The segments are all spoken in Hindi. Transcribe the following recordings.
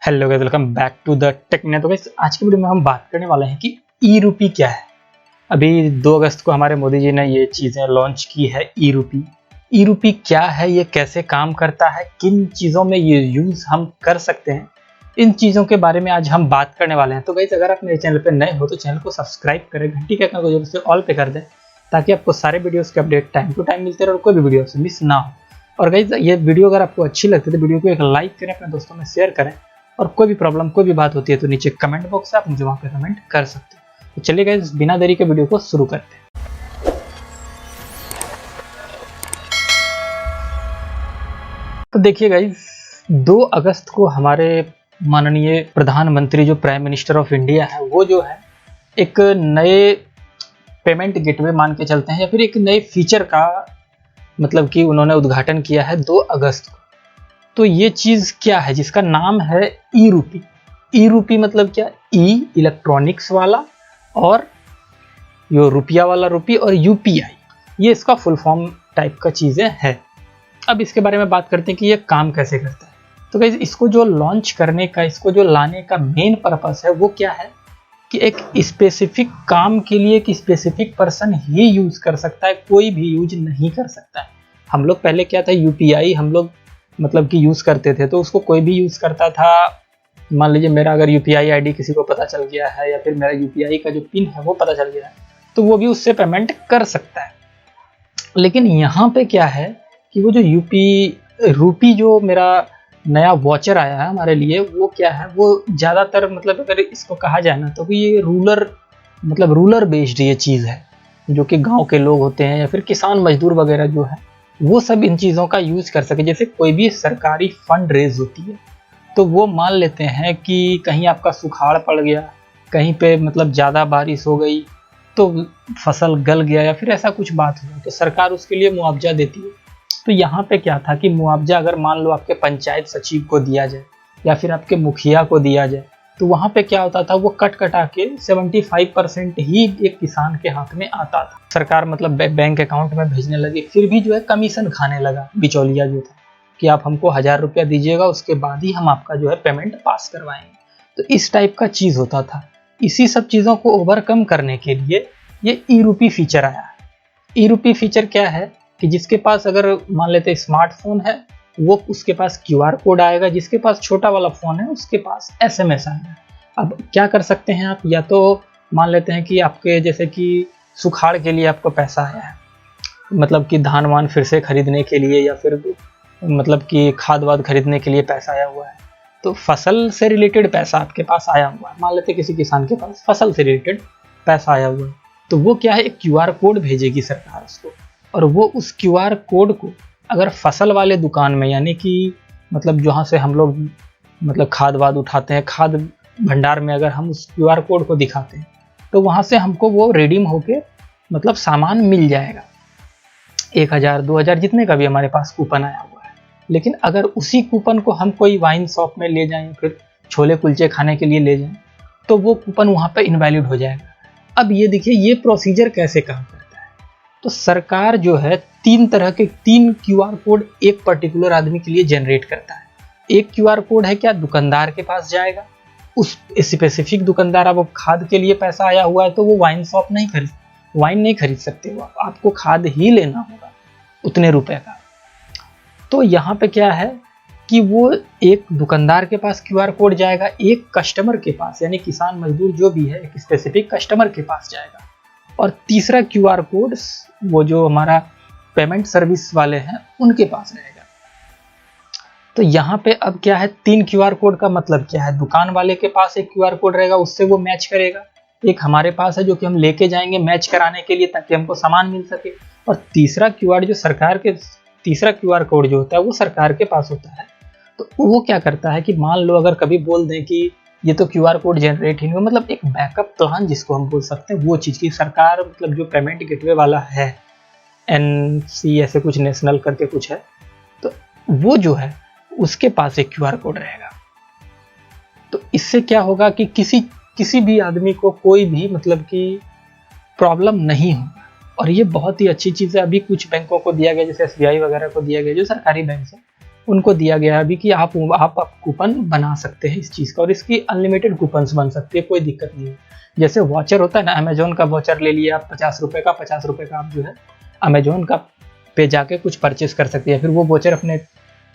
Hello guys, welcome back to the technique. तो गाइस आज की वीडियो में हम बात करने वाले हैं कि ई रूपी क्या है। अभी 2 अगस्त को हमारे मोदी जी ने ये चीज़ें लॉन्च की है। ई रूपी क्या है, ये कैसे काम करता है, किन चीज़ों में ये यूज़ हम कर सकते हैं, इन चीज़ों के बारे में आज हम बात करने वाले हैं। तो गाइस अगर आप मेरे चैनल पर नए हो तो चैनल को सब्सक्राइब करें, घंटी के आइकन को जरूर से ऑल पे कर दें ताकि आपको सारे वीडियोज़ के अपडेट टाइम टू टाइम मिलते रहे और कोई भी वीडियो से मिस ना हो। और गाइस ये वीडियो अगर आपको अच्छी लगती है तो वीडियो को एक लाइक करें, अपने दोस्तों में शेयर करें, और कोई भी प्रॉब्लम कोई भी बात होती है तो नीचे कमेंट बॉक्स है, आप मुझे वहां पे कमेंट कर सकते हैं। तो चलिए गाइस बिना देरी के वीडियो को शुरू करते हैं। तो देखिए गाइस 2 अगस्त को हमारे माननीय प्रधानमंत्री जो प्राइम मिनिस्टर ऑफ इंडिया है वो जो है एक नए पेमेंट गेटवे मान के चलते हैं या फिर एक नए फीचर का मतलब कि उन्होंने उद्घाटन किया है 2 अगस्त को। तो ये चीज़ क्या है जिसका नाम है ई रूपी। ई रूपी मतलब क्या, ई इलेक्ट्रॉनिक्स वाला और यो रुपया वाला रूपी और यूपीआई, ये इसका फुल फॉर्म टाइप का चीज़ें है। अब इसके बारे में बात करते हैं कि ये काम कैसे करता है। तो गाइस इसको जो लॉन्च करने का, इसको जो लाने का मेन पर्पस है वो क्या है कि एक स्पेसिफिक काम के लिए एक स्पेसिफिक पर्सन ही यूज़ कर सकता है, कोई भी यूज नहीं कर सकता है। हम लोग पहले क्या था, यूपीआई हम लोग मतलब कि यूज़ करते थे तो उसको कोई भी यूज़ करता था। मान लीजिए मेरा अगर यूपीआई आईडी किसी को पता चल गया है या फिर मेरा यूपीआई का जो पिन है वो पता चल गया है तो वो भी उससे पेमेंट कर सकता है। लेकिन यहाँ पे क्या है कि वो जो रूपी जो मेरा नया वॉचर आया है हमारे लिए, वो क्या है, वो ज़्यादातर मतलब अगर इसको कहा जाए ना तो ये रूलर बेस्ड ये चीज़ है, जो कि गाँव के लोग होते हैं या फिर किसान मजदूर वगैरह जो है वो सब इन चीज़ों का यूज़ कर सके। जैसे कोई भी सरकारी फंड रेज होती है तो वो मान लेते हैं कि कहीं आपका सुखाड़ पड़ गया, कहीं पे मतलब ज़्यादा बारिश हो गई तो फसल गल गया या फिर ऐसा कुछ बात हुआ तो सरकार उसके लिए मुआवजा देती है। तो यहाँ पे क्या था कि मुआवजा अगर मान लो आपके पंचायत सचिव को दिया जाए या फिर आपके मुखिया को दिया जाए तो वहाँ पे क्या होता था, वो कटा के 75% ही एक किसान के हाथ में आता था। सरकार मतलब बैंक अकाउंट में भेजने लगी, फिर भी जो है कमीशन खाने लगा बिचौलिया जो था कि आप हमको 1000 रुपया दीजिएगा उसके बाद ही हम आपका जो है पेमेंट पास करवाएंगे। तो इस टाइप का चीज़ होता था। इसी सब चीज़ों को ओवरकम करने के लिए ये ई रूपी फीचर आया है। ई रूपी फीचर क्या है कि जिसके पास अगर मान लेते स्मार्टफोन है वो उसके पास क्यूआर कोड आएगा, जिसके पास छोटा वाला फ़ोन है उसके पास एसएमएस आएगा। अब क्या कर सकते हैं आप, या तो मान लेते हैं कि आपके जैसे कि सुखाड़ के लिए आपको पैसा आया है, मतलब कि धान वान फिर से खरीदने के लिए या फिर मतलब कि खाद वाद खरीदने के लिए पैसा आया हुआ है, तो फसल से रिलेटेड पैसा आपके पास आया हुआ है। मान लेते हैं किसी किसान के पास फसल से रिलेटेड पैसा आया हुआ है तो वो क्या है, एक क्यूआर कोड भेजेगी सरकार उसको, और वो उस क्यूआर कोड को अगर फसल वाले दुकान में, यानी कि मतलब जहाँ से हम लोग मतलब खाद वाद उठाते हैं, खाद भंडार में अगर हम उस क्यूआर कोड को दिखाते हैं तो वहाँ से हमको वो रिडीम होके मतलब सामान मिल जाएगा, 1000 2000 जितने का भी हमारे पास कूपन आया हुआ है। लेकिन अगर उसी कूपन को हम कोई वाइन शॉप में ले जाएं, फिर छोले कुलचे खाने के लिए ले जाएं तो वो कूपन वहाँ पे इनवैलिड हो जाएगा। अब ये देखिए ये प्रोसीजर कैसे काम करता है। तो सरकार जो है 3 तरह के 3 क्यूआर कोड एक पर्टिकुलर आदमी के लिए जनरेट करता है। एक क्यूआर कोड है क्या, दुकानदार के पास जाएगा, उस स्पेसिफिक दुकानदार, अब खाद के लिए पैसा आया हुआ है तो वो वाइन नहीं खरीद सकते हो, आपको खाद ही लेना होगा उतने रुपए का। तो यहाँ पे क्या है कि वो एक दुकानदार के पास क्यूआर कोड जाएगा, एक कस्टमर के पास यानी किसान मजदूर जो भी है एक स्पेसिफिक कस्टमर के पास जाएगा, और तीसरा क्यूआर कोड वो जो हमारा पेमेंट सर्विस वाले हैं उनके पास रहेगा। तो यहाँ पे अब क्या है, 3 क्यूआर कोड का मतलब क्या है, दुकान वाले के पास एक क्यूआर कोड रहेगा उससे वो मैच करेगा, एक हमारे पास है जो कि हम लेके जाएंगे मैच कराने के लिए ताकि हमको सामान मिल सके, और तीसरा क्यूआर कोड जो होता है वो सरकार के पास होता है। तो वो क्या करता है कि मान लो अगर कभी बोल दें कि ये तो क्यूआर कोड जनरेट ही नहीं हुआ, मतलब एक बैकअप प्लान जिसको हम बोल सकते हैं वो चीज़ की सरकार मतलब जो पेमेंट गेटवे वाला है एनसी ऐसे कुछ नेशनल करके कुछ है, तो वो जो है उसके पास एक क्यूआर कोड रहेगा। तो इससे क्या होगा कि किसी भी आदमी को कोई भी मतलब कि प्रॉब्लम नहीं होगा, और ये बहुत ही अच्छी चीज़ है। अभी कुछ बैंकों को दिया गया, जैसे एसबीआई वगैरह को दिया गया जो सरकारी बैंक है, उनको दिया गया है अभी कि आप कूपन बना सकते हैं इस चीज़ का, और इसकी अनलिमिटेड कूपन्स बन सकती है, कोई दिक्कत नहीं है। जैसे वॉचर होता है ना, अमेजोन का वॉचर ले लिया आप 50 रुपये का, 50 रुपये का आप जो है अमेजोन का पे जाके कुछ परचेस कर सकते हैं, फिर वो वॉचर अपने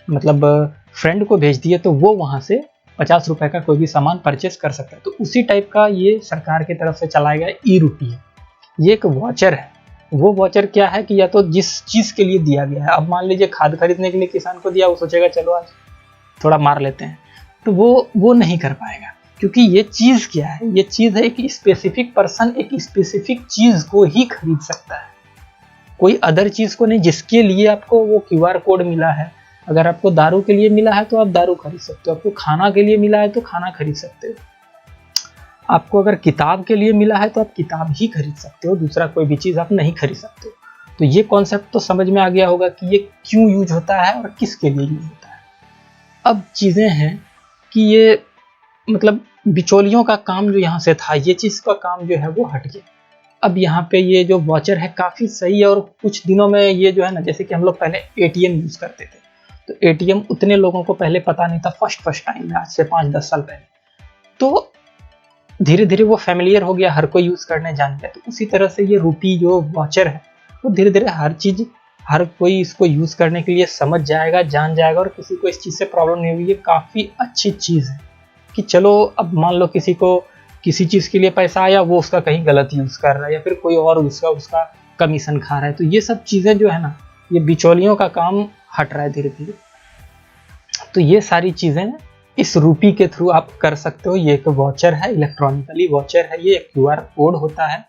मतलब फ्रेंड को भेज दिए तो वो वहाँ से 50 रुपये का कोई भी सामान परचेस कर सकता है। तो उसी टाइप का ये सरकार की तरफ से चलाया गया ई-रूपी है। ये एक वॉचर है। वो वॉचर क्या है कि या तो जिस चीज़ के लिए दिया गया है, अब मान लीजिए खाद खरीदने के लिए किसान को दिया, वो सोचेगा चलो आज थोड़ा मार लेते हैं, तो वो नहीं कर पाएगा, क्योंकि ये चीज़ क्या है, ये चीज़ है एक स्पेसिफिक पर्सन एक स्पेसिफिक चीज़ को ही खरीद सकता है, कोई अदर चीज़ को नहीं। जिसके लिए आपको वो QR कोड मिला है, अगर आपको दारू के लिए मिला है तो आप दारू खरीद सकते हो, आपको खाना के लिए मिला है तो खाना खरीद सकते हो, आपको अगर किताब के लिए मिला है तो आप किताब ही खरीद सकते हो, दूसरा कोई भी चीज़ आप नहीं खरीद सकते हो। तो ये कॉन्सेप्ट तो समझ में आ गया होगा कि ये क्यों यूज होता है और किसके लिए यूज होता है। अब चीज़ें हैं कि ये मतलब बिचौलियों का काम जो यहाँ से था, ये चीज़ का काम जो है वो हट गया। अब यहाँ पे ये जो वॉचर है काफ़ी सही है, और कुछ दिनों में ये जो है ना, जैसे कि हम लोग पहले ATM यूज़ करते थे, तो ATM उतने लोगों को पहले पता नहीं था फर्स्ट टाइम में, आज से 5-10 साल पहले, तो धीरे धीरे वो फैमिलियर हो गया, हर कोई यूज़ करने जान गया। तो उसी तरह से ये रूपी जो वॉचर है वो धीरे धीरे हर कोई इसको यूज़ करने के लिए समझ जाएगा, जान जाएगा, और किसी को इस चीज़ से प्रॉब्लम नहीं हुई। ये काफ़ी अच्छी चीज़ है कि चलो अब मान लो किसी को किसी चीज़ के लिए पैसा आया, वो उसका कहीं गलत यूज़ कर रहा है, या फिर कोई और उसका कमीशन खा रहा है। तो ये सब चीज़ें जो है ना, ये बिचौलियों का काम हट रहा है धीरे धीरे। तो ये सारी चीज़ें इस रूपी के थ्रू आप कर सकते हो। ये एक वॉचर है, इलेक्ट्रॉनिकली वॉचर है, ये एक QR कोड होता है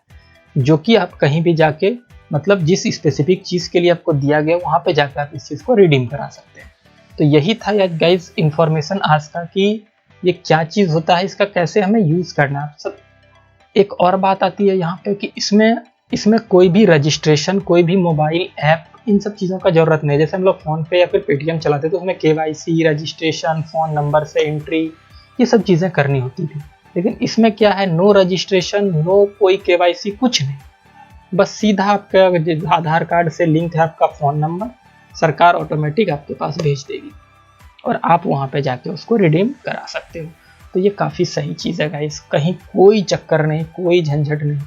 जो कि आप कहीं भी जाके मतलब जिस स्पेसिफिक चीज़ के लिए आपको दिया गया वहाँ पे जाकर आप इस चीज़ को रिडीम करा सकते हैं। तो यही था यार गाइज इन्फॉर्मेशन आज का कि ये क्या चीज़ होता है, इसका कैसे हमें यूज़ करना है सब। एक और बात आती है यहाँ पे कि इसमें कोई भी रजिस्ट्रेशन, कोई भी मोबाइल ऐप, इन सब चीज़ों का ज़रूरत नहीं है। जैसे हम लोग फ़ोन पे या फिर पेटीएम चलाते तो उसमें KYC, रजिस्ट्रेशन, फ़ोन नंबर से एंट्री, ये सब चीज़ें करनी होती थी। लेकिन इसमें क्या है, नो रजिस्ट्रेशन, नो कोई KYC, कुछ नहीं, बस सीधा आपका आधार कार्ड से लिंक है आपका फ़ोन नंबर, सरकार ऑटोमेटिक आपके पास भेज देगी और आप वहाँ पे जाके उसको रिडीम करा सकते हो। तो ये काफ़ी सही चीज़ है गाइस, कहीं कोई चक्कर नहीं, कोई झंझट नहीं।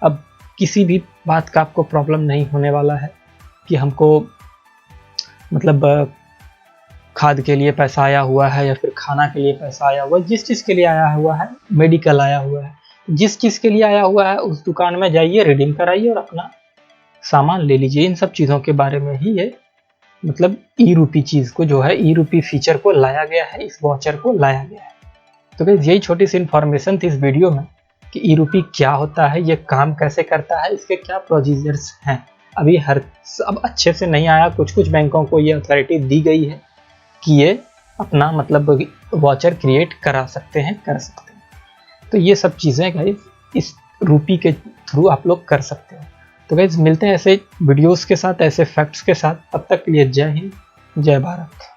अब किसी भी बात का आपको प्रॉब्लम नहीं होने वाला है कि हमको मतलब खाद के लिए पैसा आया हुआ है या फिर खाना के लिए पैसा आया हुआ है, जिस चीज़ के लिए आया हुआ है, मेडिकल आया हुआ है, जिस चीज़ के लिए आया हुआ है उस दुकान में जाइए, रिडीम कराइए और अपना सामान ले लीजिए। इन सब चीज़ों के बारे में ही ये मतलब ई-रूपी चीज़ को जो है, ई-रूपी फीचर को लाया गया है, इस वॉचर को लाया गया है। तो गाइस यही छोटी सी इन्फॉर्मेशन थी इस वीडियो में कि ई-रूपी क्या होता है, ये काम कैसे करता है, इसके क्या प्रोसीजर्स हैं। अभी अब अच्छे से नहीं आया, कुछ बैंकों को ये अथॉरिटी दी गई है कि ये अपना मतलब वॉचर क्रिएट कर सकते हैं। तो ये सब चीज़ें गाइस इस रूपी के थ्रू आप लोग कर सकते हो। तो गाइस मिलते हैं ऐसे वीडियोस के साथ, ऐसे फैक्ट्स के साथ, तब तक के लिए जय हिंद, जय भारत।